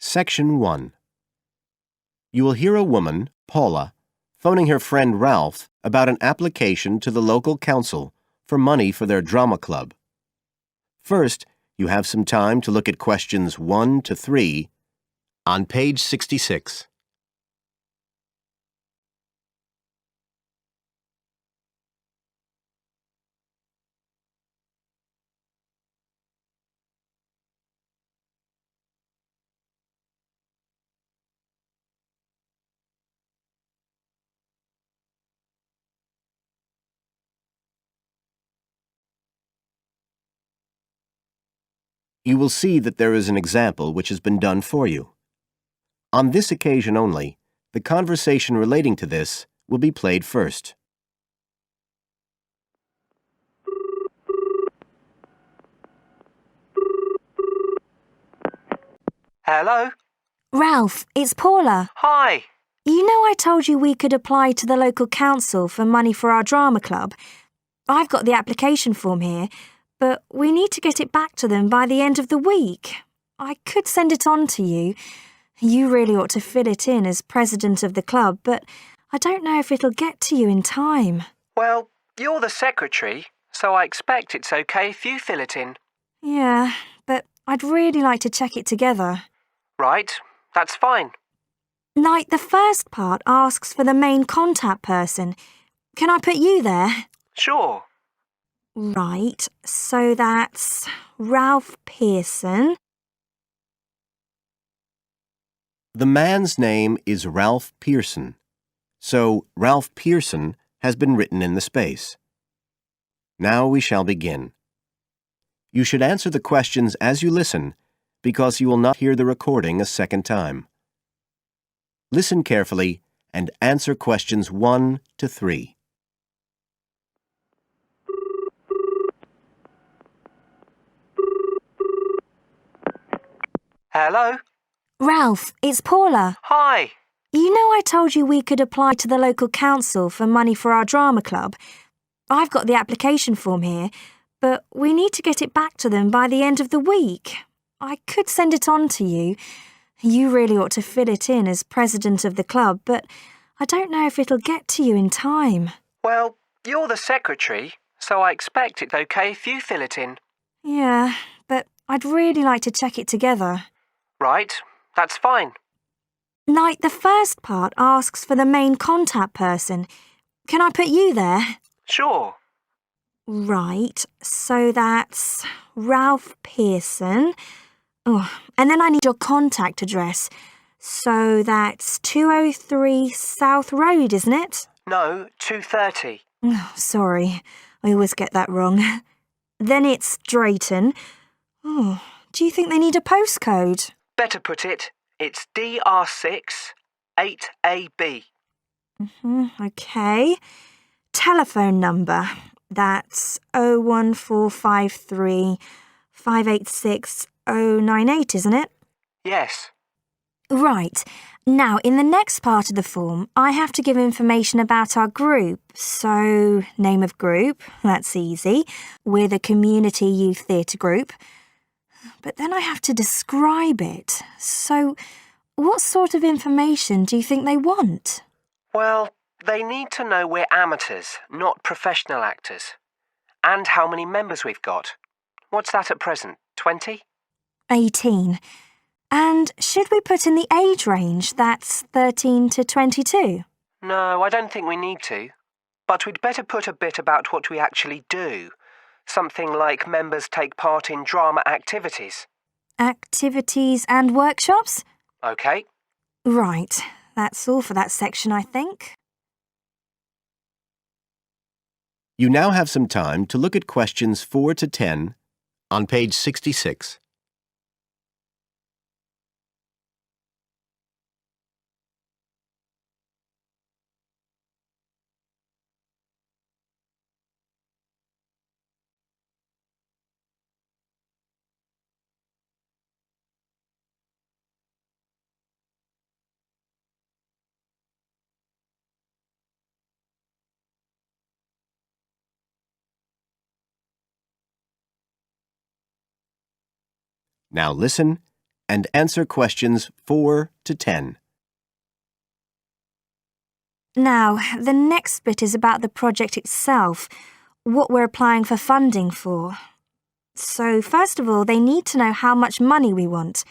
Section 1. You will hear a woman, Paula, phoning her friend Ralph about an application to the local council for money for their drama club. First, you have some time to look at questions 1 to 3 on page 66. You will see that there is an example which has been done for you. On this occasion only, the conversation relating to this will be played first. Hello? Ralph, it's Paula. Hi. You know I told you we could apply to the local council for money for our drama club? I've got the application form here, but we need to get it back to them by the end of the week. I could send it on to you. You really ought to fill it in as president of the club, but I don't know if it'll get to you in time. Well, you're the secretary, so I expect it's okay if you fill it in. Yeah, but I'd really like to check it together. Right, that's fine. Like, the first part asks for the main contact person. Can I put you there? Sure. Right, so that's Ralph Pearson. The man's name is Ralph Pearson, so Ralph Pearson has been written in the space. Now we shall begin. You should answer the questions as you listen, because you will not hear the recording a second time. Listen carefully and answer questions 1 to 3. Hello? Ralph, it's Paula. Hi. You know I told you we could apply to the local council for money for our drama club? I've got the application form here, but we need to get it back to them by the end of the week. I could send it on to you. You really ought to fill it in as president of the club, but I don't know if it'll get to you in time. Well, you're the secretary, so I expect it's okay if you fill it in. Yeah, but I'd really like to check it together. Right, that's fine. Like, the first part asks for the main contact person. Can I put you there? Sure. Right, so that's Ralph Pearson. Oh, and then I need your contact address. So that's 203 South Road, isn't it? No, 2:30. Oh, sorry, I always get that wrong. Then it's Drayton. Oh, do you think they need a postcode? Better put it, it's DR6 8AB. Okay. Telephone number. That's 01453 586 098, isn't it? Yes. Right. Now, in the next part of the form, I have to give information about our group. So, name of group, that's easy. We're the Community Youth Theatre Group. But then I have to describe it. So, what sort of information do you think they want? Well, they need to know we're amateurs, not professional actors. And how many members we've got. What's that at present, 20? 18. And should we put in the age range? That's 13 to 22. No, I don't think we need to. But we'd better put a bit about what we actually do. Something like members take part in drama activities. Activities and workshops? OK. Right. That's all for that section, I think. You now have some time to look at questions 4 to 10 on page 66. Now listen and answer questions 4 to 10. Now, the next bit is about the project itself, what we're applying for funding for. So, first of all, they need to know how much money we want.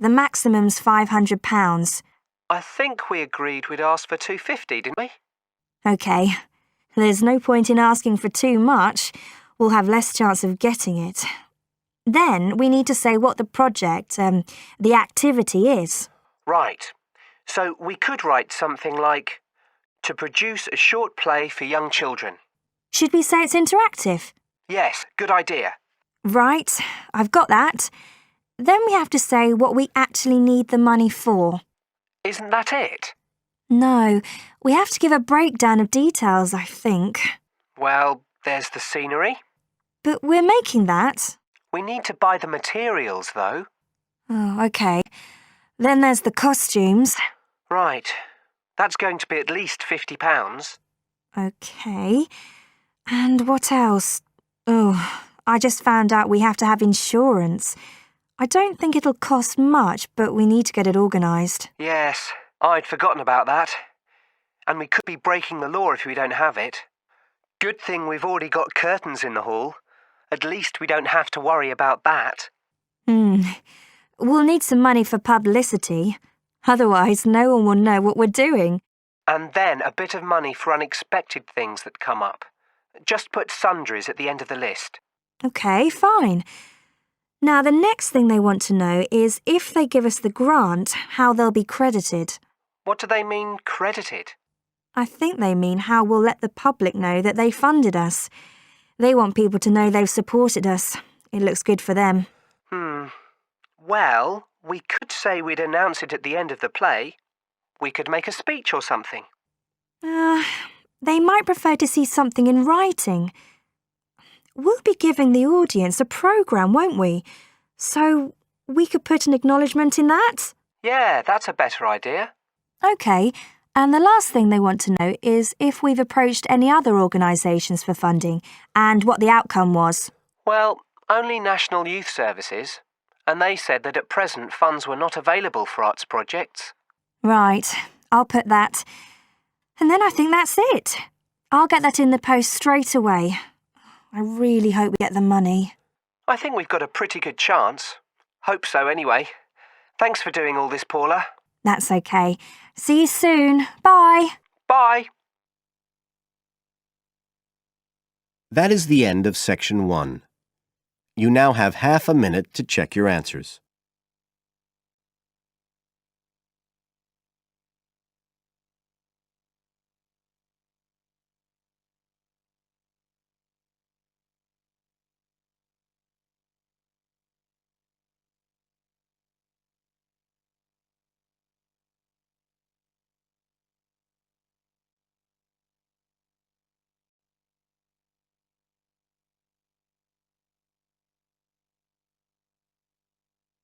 The maximum's £500. I think we agreed we'd ask for 250, didn't we? OK. There's no point in asking for too much. We'll have less chance of getting it. Then we need to say what the project, the activity is. Right. So we could write something like, to produce a short play for young children. Should we say it's interactive? Yes, good idea. Right, I've got that. Then we have to say what we actually need the money for. Isn't that it? No, we have to give a breakdown of details, I think. Well, there's the scenery. But we're making that. We need to buy the materials, though. Oh, OK. Then there's the costumes. Right. That's going to be at least £50. OK. And what else? Oh, I just found out we have to have insurance. I don't think it'll cost much, but we need to get it organised. Yes, I'd forgotten about that. And we could be breaking the law if we don't have it. Good thing we've already got curtains in the hall. At least we don't have to worry about that. We'll need some money for publicity. Otherwise, no one will know what we're doing. And then a bit of money for unexpected things that come up. Just put sundries at the end of the list. OK, fine. Now, the next thing they want to know is if they give us the grant, how they'll be credited. What do they mean, credited? I think they mean how we'll let the public know that they funded us. They want people to know they've supported us. It looks good for them. Well, we could say we'd announce it at the end of the play. We could make a speech or something. They might prefer to see something in writing. We'll be giving the audience a programme, won't we? So we could put an acknowledgement in that? Yeah, that's a better idea. OK, and the last thing they want to know is if we've approached any other organisations for funding and what the outcome was. Well, only National Youth Services, and they said that at present funds were not available for arts projects. Right, I'll put that. And then I think that's it. I'll get that in the post straight away. I really hope we get the money. I think we've got a pretty good chance. Hope so anyway. Thanks for doing all this, Paula. That's OK. See you soon. Bye. Bye. That is the end of Section 1. You now have half a minute to check your answers.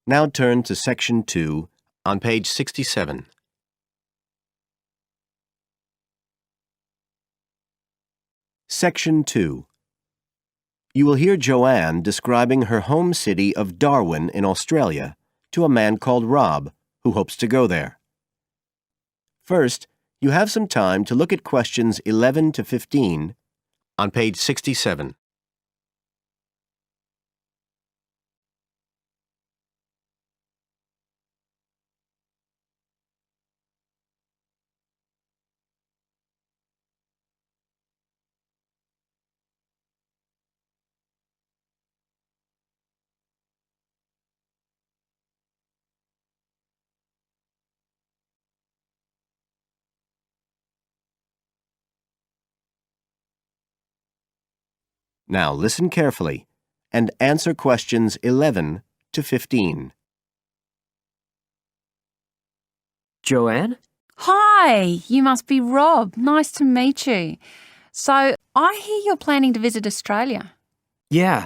Now turn to Section 2 on page 67. Section 2. You will hear Joanne describing her home city of Darwin in Australia to a man called Rob, who hopes to go there. First, you have some time to look at questions 11 to 15 on page 67. Now listen carefully and answer questions 11 to 15. Joanne? Hi, you must be Rob. Nice to meet you. So, I hear you're planning to visit Australia. Yeah,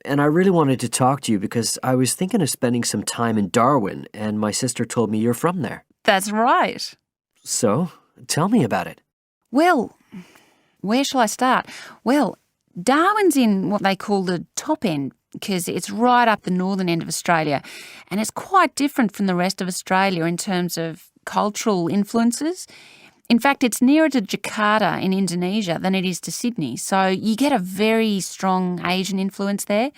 and I really wanted to talk to you because I was thinking of spending some time in Darwin, and my sister told me you're from there. That's right. So, tell me about it. Well, where shall I start? Well, Darwin's in what they call the top end because it's right up the northern end of Australia, and it's quite different from the rest of Australia in terms of cultural influences. In fact, it's nearer to Jakarta in Indonesia than it is to Sydney, so you get a very strong Asian influence there.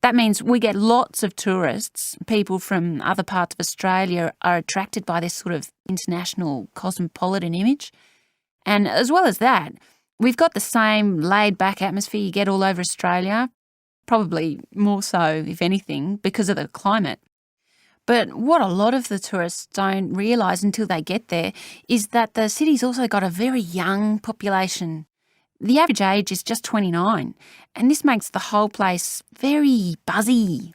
That means we get lots of tourists. People from other parts of Australia are attracted by this sort of international cosmopolitan image. And as well as that, we've got the same laid-back atmosphere you get all over Australia, probably more so, if anything, because of the climate. But what a lot of the tourists don't realise until they get there is that the city's also got a very young population. The average age is just 29, and this makes the whole place very buzzy.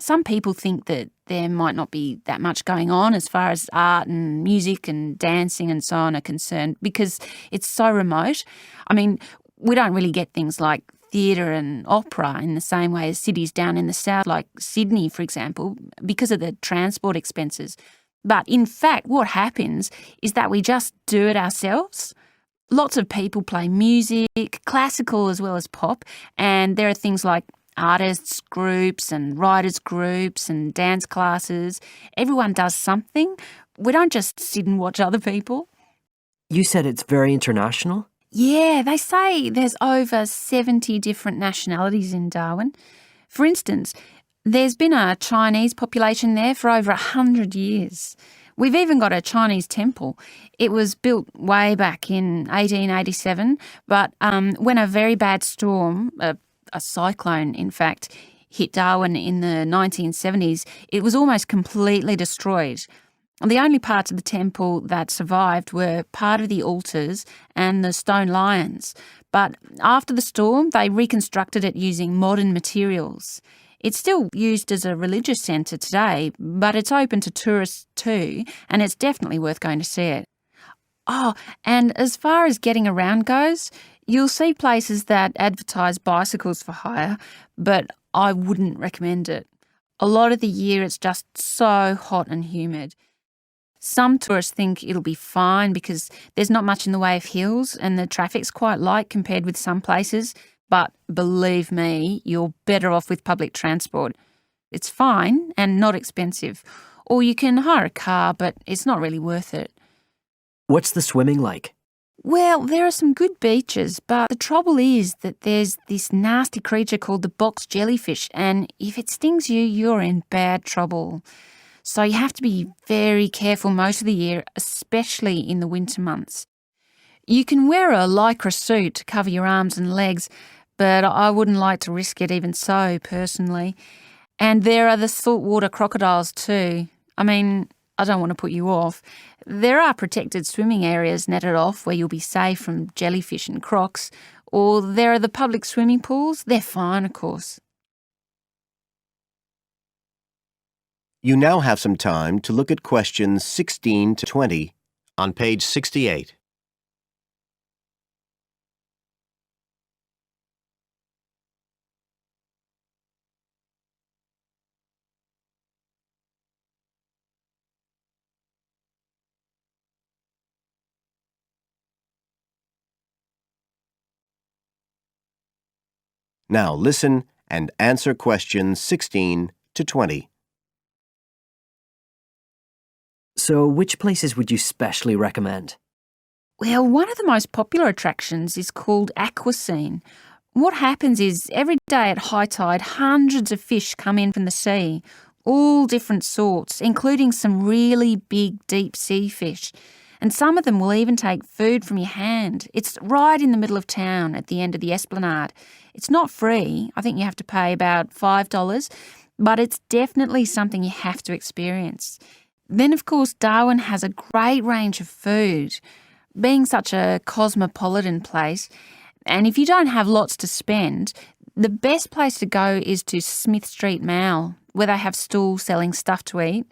Some people think that there might not be that much going on as far as art and music and dancing and so on are concerned because it's so remote. I mean, we don't really get things like theatre and opera in the same way as cities down in the south, like Sydney, for example, because of the transport expenses. But in fact, what happens is that we just do it ourselves. Lots of people play music, classical as well as pop, and there are things like artists groups and writers groups and dance classes. Everyone does something. We don't just sit and watch other people. You said it's very international? Yeah, they say there's over 70 different nationalities in Darwin. For instance, there's been a Chinese population there for over 100 years. We've even got a Chinese temple. It was built way back in 1887, but when a very bad storm, a cyclone in fact, hit Darwin in the 1970s, it was almost completely destroyed. The only parts of the temple that survived were part of the altars and the stone lions. But after the storm, they reconstructed it using modern materials. It's still used as a religious centre today, but it's open to tourists too, and it's definitely worth going to see it. Oh, and as far as getting around goes, you'll see places that advertise bicycles for hire, but I wouldn't recommend it. A lot of the year it's just so hot and humid. Some tourists think it'll be fine because there's not much in the way of hills and the traffic's quite light compared with some places, but believe me, you're better off with public transport. It's fine and not expensive. Or you can hire a car, but it's not really worth it. What's the swimming like? Well, there are some good beaches, but the trouble is that there's this nasty creature called the box jellyfish, and if it stings you, you're in bad trouble. So you have to be very careful most of the year, especially in the winter months. You can wear a lycra suit to cover your arms and legs, but I wouldn't like to risk it even so, personally. And there are the saltwater crocodiles too. I mean, I don't want to put you off. There are protected swimming areas netted off where you'll be safe from jellyfish and crocs, or there are the public swimming pools. They're fine, of course. You now have some time to look at questions 16 to 20 on page 68. Now listen and answer questions 16 to 20. So which places would you specially recommend? Well, one of the most popular attractions is called Aquascene. What happens is every day at high tide, hundreds of fish come in from the sea, all different sorts, including some really big deep sea fish. And some of them will even take food from your hand. It's right in the middle of town at the end of the esplanade. It's not free. I think you have to pay about $5, but it's definitely something you have to experience. Then, of course, Darwin has a great range of food. Being such a cosmopolitan place, and if you don't have lots to spend, the best place to go is to Smith Street Mall, where they have stalls selling stuff to eat.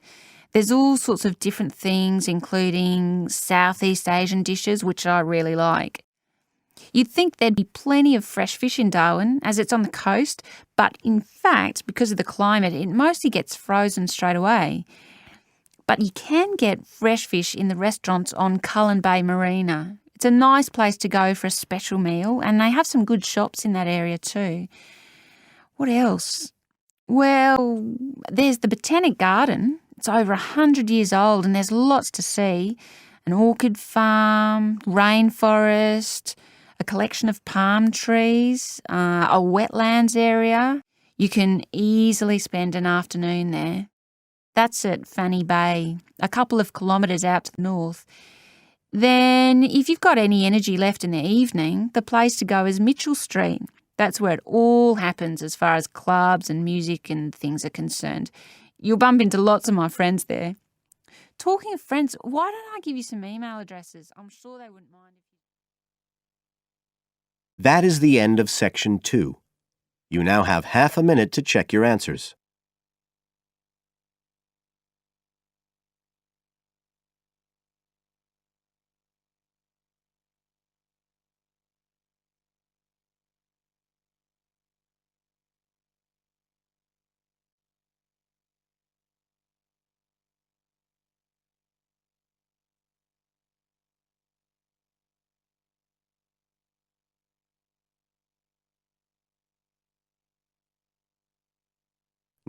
There's all sorts of different things, including Southeast Asian dishes, which I really like. You'd think there'd be plenty of fresh fish in Darwin, as it's on the coast, but in fact, because of the climate, it mostly gets frozen straight away. But you can get fresh fish in the restaurants on Cullen Bay Marina. It's a nice place to go for a special meal, and they have some good shops in that area too. What else? Well, there's the Botanic Garden. It's over 100 years old and there's lots to see. An orchid farm, rainforest, a collection of palm trees, a wetlands area. You can easily spend an afternoon there. That's at Fanny Bay, a couple of kilometres out to the north. Then, if you've got any energy left in the evening, the place to go is Mitchell Street. That's where it all happens as far as clubs and music and things are concerned. You'll bump into lots of my friends there. Talking of friends, why don't I give you some email addresses? I'm sure they wouldn't mind. That is the end of Section 2. You now have half a minute to check your answers.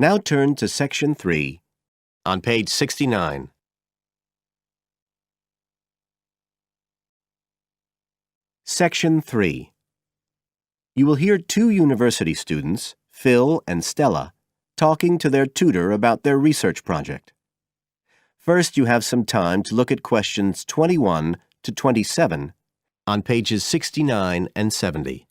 Now turn to Section 3 on page 69. Section 3. You will hear two university students, Phil and Stella, talking to their tutor about their research project. First, you have some time to look at questions 21 to 27 on pages 69 and 70.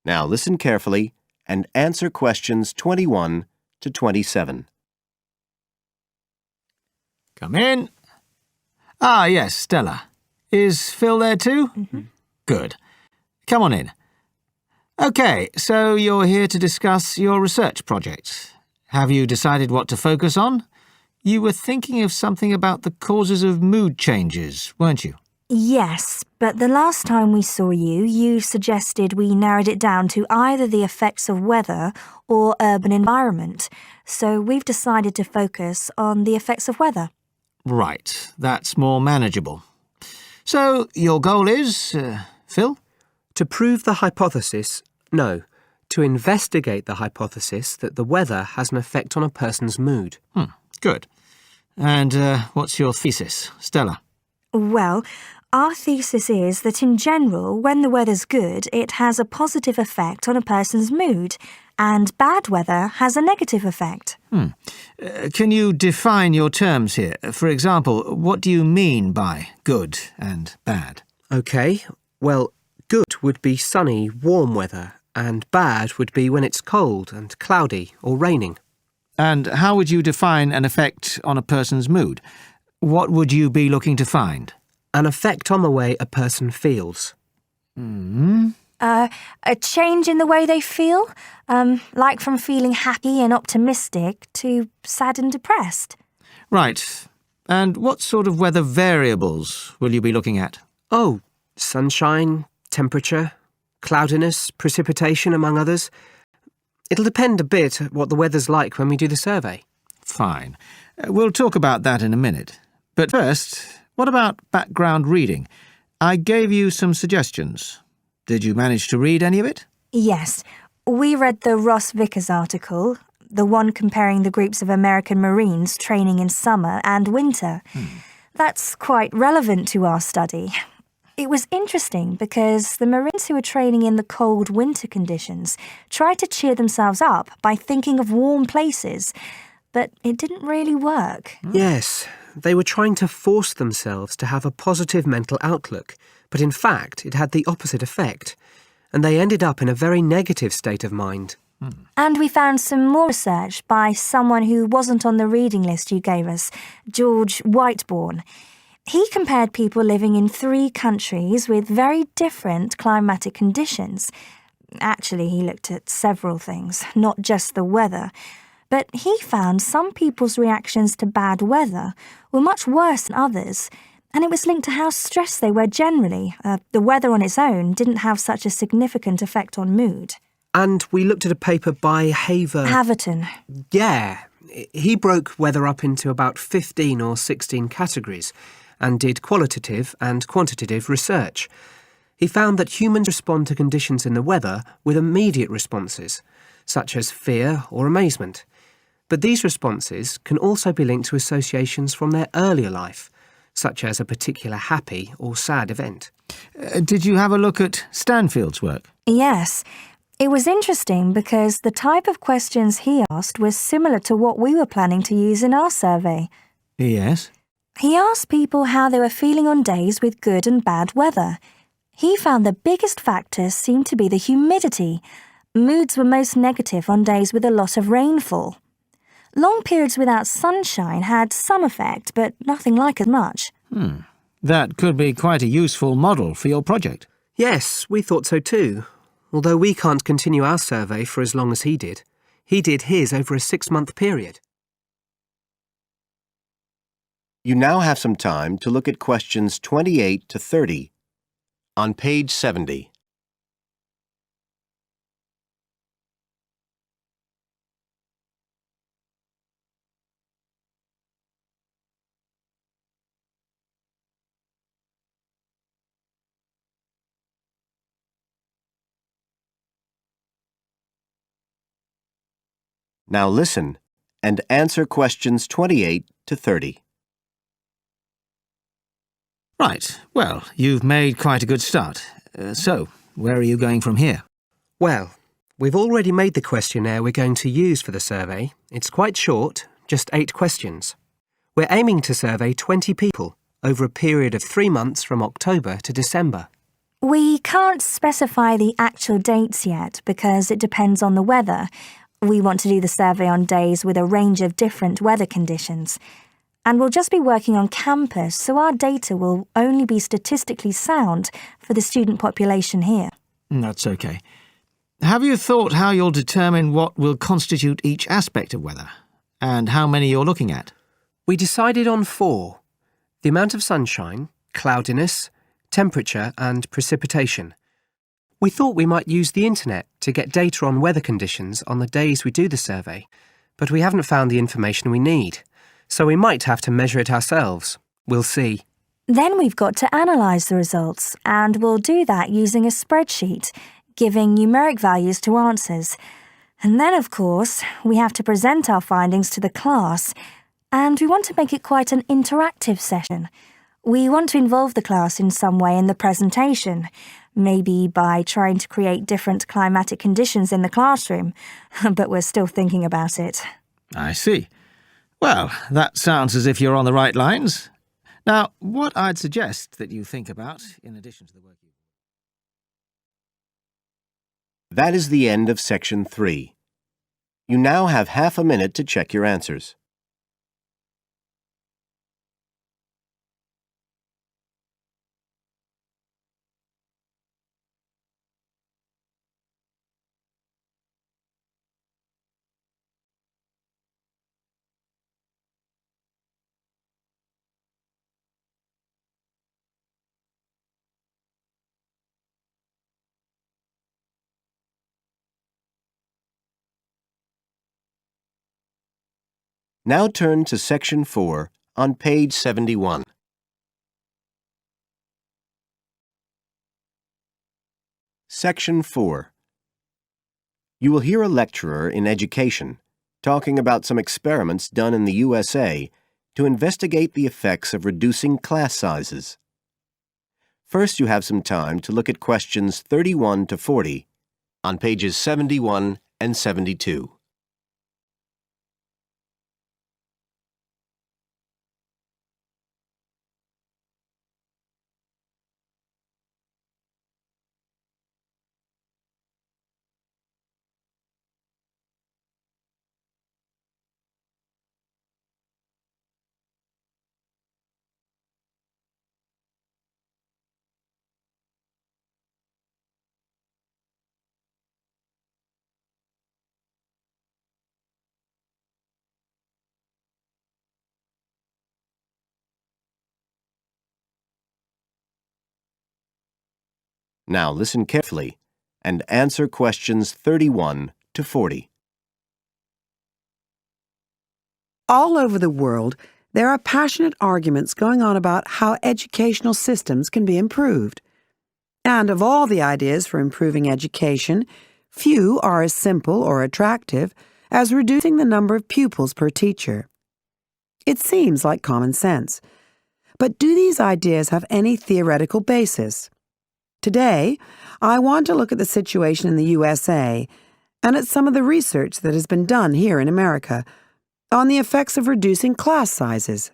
Now listen carefully and answer questions 21 to 27. Come in. Ah, yes, Stella. Is Phil there too? Good. Come on in. OK, so you're here to discuss your research project. Have you decided what to focus on? You were thinking of something about the causes of mood changes, weren't you? Yes, but the last time we saw you, you suggested we narrowed it down to either the effects of weather or urban environment. So we've decided to focus on the effects of weather. Right, that's more manageable. So, your goal is, Phil? To prove the hypothesis, no. To investigate the hypothesis that the weather has an effect on a person's mood. Good. And what's your thesis, Stella? Well, our thesis is that in general, when the weather's good, it has a positive effect on a person's mood, and bad weather has a negative effect. Can you define your terms here? For example, what do you mean by good and bad? OK, well, good would be sunny, warm weather, and bad would be when it's cold and cloudy or raining. And how would you define an effect on a person's mood? What would you be looking to find? An effect on the way a person feels. A change in the way they feel, like from feeling happy and optimistic to sad and depressed. Right. And what sort of weather variables will you be looking at? Oh, sunshine, temperature, cloudiness, precipitation, among others. It'll depend a bit what the weather's like when we do the survey. Fine. We'll talk about that in a minute. But first, what about background reading? I gave you some suggestions. Did you manage to read any of it? Yes, we read the Ross Vickers article, the one comparing the groups of American Marines training in summer and winter. That's quite relevant to our study. It was interesting because the Marines who were training in the cold winter conditions tried to cheer themselves up by thinking of warm places, but it didn't really work. Yes, they were trying to force themselves to have a positive mental outlook, but in fact it had the opposite effect, and they ended up in a very negative state of mind. And we found some more research by someone who wasn't on the reading list you gave us, George Whiteborn. He compared people living in 3 countries with very different climatic conditions. Actually, he looked at several things, not just the weather. But he found some people's reactions to bad weather were much worse than others, and it was linked to how stressed they were generally. The weather on its own didn't have such a significant effect on mood. And we looked at a paper by Haverton. Yeah, he broke weather up into about 15 or 16 categories and did qualitative and quantitative research. He found that humans respond to conditions in the weather with immediate responses, such as fear or amazement. But these responses can also be linked to associations from their earlier life, such as a particular happy or sad event. Did you have a look at Stanfield's work? Yes. It was interesting because the type of questions he asked was similar to what we were planning to use in our survey. Yes. He asked people how they were feeling on days with good and bad weather. He found the biggest factors seemed to be the humidity. Moods were most negative on days with a lot of rainfall. Long periods without sunshine had some effect, but nothing like as much. That could be quite a useful model for your project. Yes, we thought so too. Although we can't continue our survey for as long as he did. He did his over a 6-month period. You now have some time to look at questions 28 to 30 on page 70. Now listen and answer questions 28 to 30. Right. Well, you've made quite a good start. So, where are you going from here? Well, we've already made the questionnaire we're going to use for the survey. It's quite short, just 8 questions. We're aiming to survey 20 people over a period of 3 months from October to December. We can't specify the actual dates yet because it depends on the weather. We want to do the survey on days with a range of different weather conditions. And we'll just be working on campus, so our data will only be statistically sound for the student population here. That's okay. Have you thought how you'll determine what will constitute each aspect of weather, and how many you're looking at? We decided on 4. The amount of sunshine, cloudiness, temperature and precipitation. We thought we might use the internet to get data on weather conditions on the days we do the survey, but we haven't found the information we need, so we might have to measure it ourselves. We'll see. Then we've got to analyse the results, and we'll do that using a spreadsheet, giving numeric values to answers. And then, of course, we have to present our findings to the class, and we want to make it quite an interactive session. We want to involve the class in some way in the presentation, maybe by trying to create different climatic conditions in the classroom, but we're still thinking about it. I see. Well, that sounds as if you're on the right lines. Now, what I'd suggest that you think about, in addition to the work you... That is the end of section 3. You now have half a minute to check your answers. Now turn to section 4 on page 71. Section 4. You will hear a lecturer in education talking about some experiments done in the USA to investigate the effects of reducing class sizes. First, you have some time to look at questions 31 to 40 on pages 71 and 72. Now listen carefully and answer questions 31 to 40. All over the world, there are passionate arguments going on about how educational systems can be improved. And of all the ideas for improving education, few are as simple or attractive as reducing the number of pupils per teacher. It seems like common sense. But do these ideas have any theoretical basis? Today, I want to look at the situation in the USA and at some of the research that has been done here in America on the effects of reducing class sizes.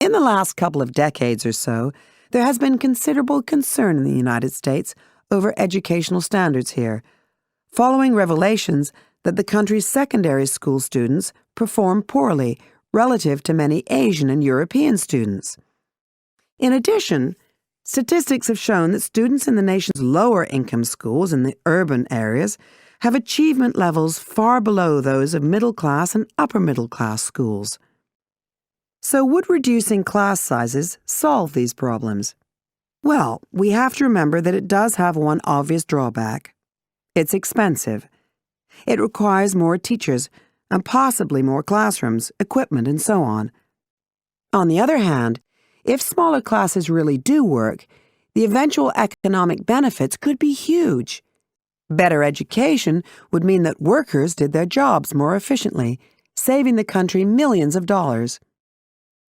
In the last couple of decades or so, there has been considerable concern in the United States over educational standards here, following revelations that the country's secondary school students perform poorly relative to many Asian and European students. In addition, statistics have shown that students in the nation's lower-income schools in the urban areas have achievement levels far below those of middle-class and upper-middle-class schools. So would reducing class sizes solve these problems? Well, we have to remember that it does have one obvious drawback. It's expensive. It requires more teachers and possibly more classrooms, equipment, and so on. On the other hand, if smaller classes really do work, the eventual economic benefits could be huge. Better education would mean that workers did their jobs more efficiently, saving the country millions of dollars.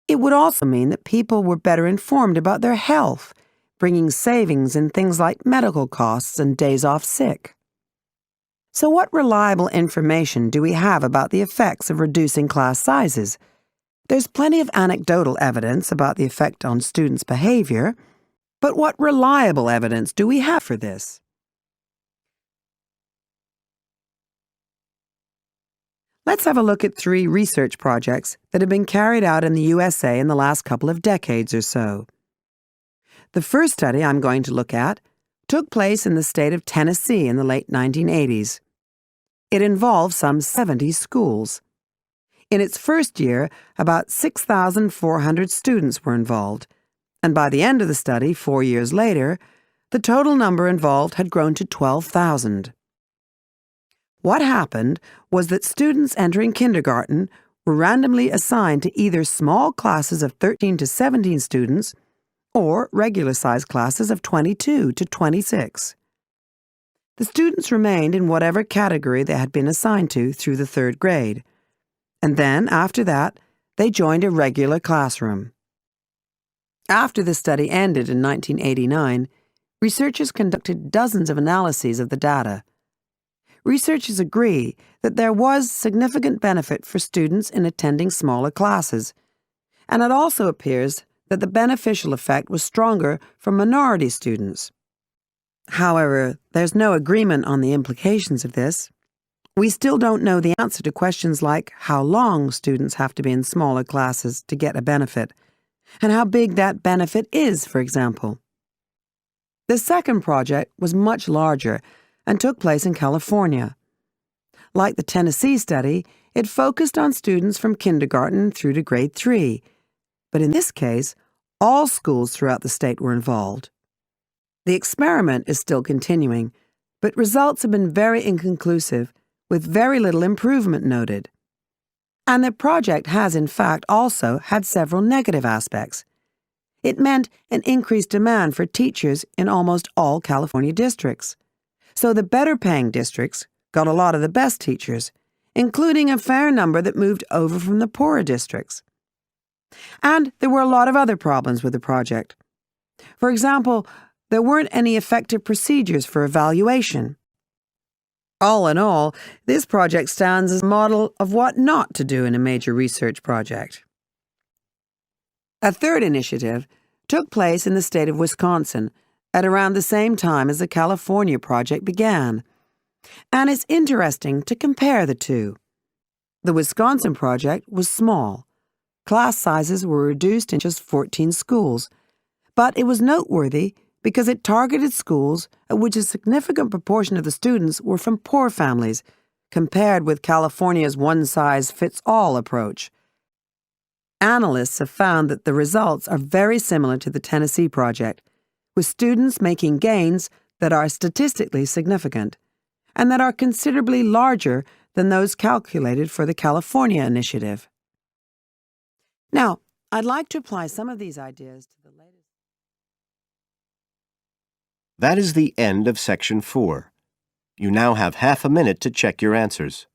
It would also mean that people were better informed about their health, bringing savings in things like medical costs and days off sick. So what reliable information do we have about the effects of reducing class sizes? There's plenty of anecdotal evidence about the effect on students' behavior, but what reliable evidence do we have for this? Let's have a look at 3 research projects that have been carried out in the USA in the last couple of decades or so. The first study I'm going to look at took place in the state of Tennessee in the late 1980s. It involved some 70 schools. In its first year, about 6,400 students were involved, and by the end of the study, 4 years later, the total number involved had grown to 12,000. What happened was that students entering kindergarten were randomly assigned to either small classes of 13 to 17 students or regular-sized classes of 22 to 26. The students remained in whatever category they had been assigned to through the 3rd grade, and then, after that, they joined a regular classroom. After the study ended in 1989, researchers conducted dozens of analyses of the data. Researchers agree that there was significant benefit for students in attending smaller classes, and it also appears that the beneficial effect was stronger for minority students. However, there's no agreement on the implications of this. We still don't know the answer to questions like how long students have to be in smaller classes to get a benefit, and how big that benefit is, for example. The second project was much larger and took place in California. Like the Tennessee study, it focused on students from kindergarten through to grade 3, but in this case, all schools throughout the state were involved. The experiment is still continuing, but results have been very inconclusive, with very little improvement noted. And the project has, in fact, also had several negative aspects. It meant an increased demand for teachers in almost all California districts. So the better-paying districts got a lot of the best teachers, including a fair number that moved over from the poorer districts. And there were a lot of other problems with the project. For example, there weren't any effective procedures for evaluation. All in all, this project stands as a model of what not to do in a major research project. A third initiative took place in the state of Wisconsin at around the same time as the California project began, and it's interesting to compare the two. The Wisconsin project was small. Class sizes were reduced in just 14 schools, but it was noteworthy because it targeted schools at which a significant proportion of the students were from poor families, compared with California's one-size-fits-all approach. Analysts have found that the results are very similar to the Tennessee project, with students making gains that are statistically significant and that are considerably larger than those calculated for the California Initiative. Now, I'd like to apply some of these ideas to the latest. That is the end of Section 4. You now have half a minute to check your answers.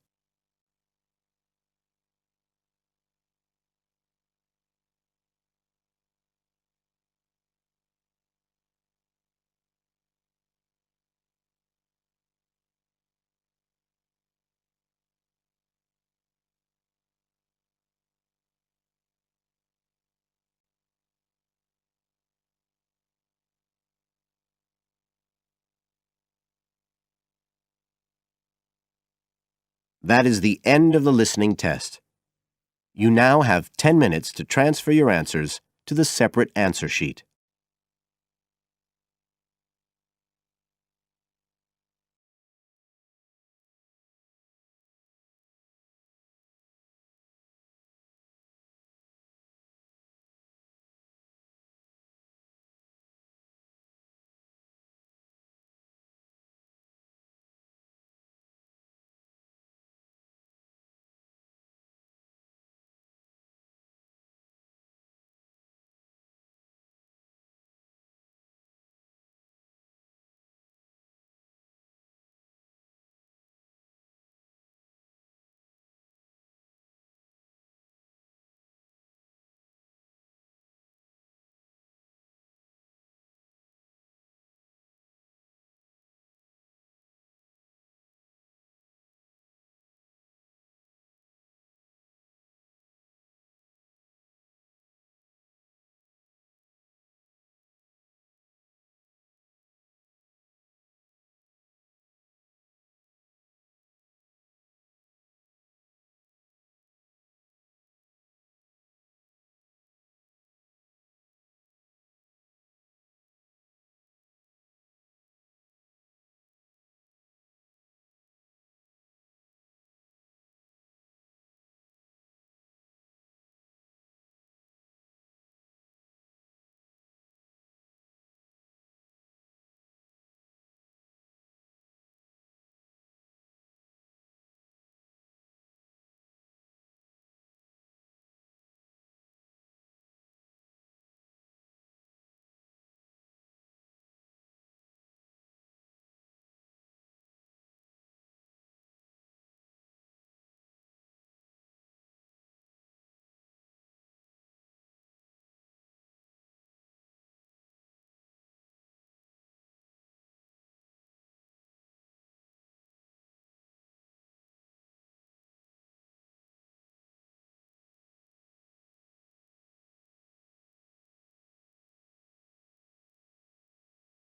That is the end of the listening test. You now have 10 minutes to transfer your answers to the separate answer sheet.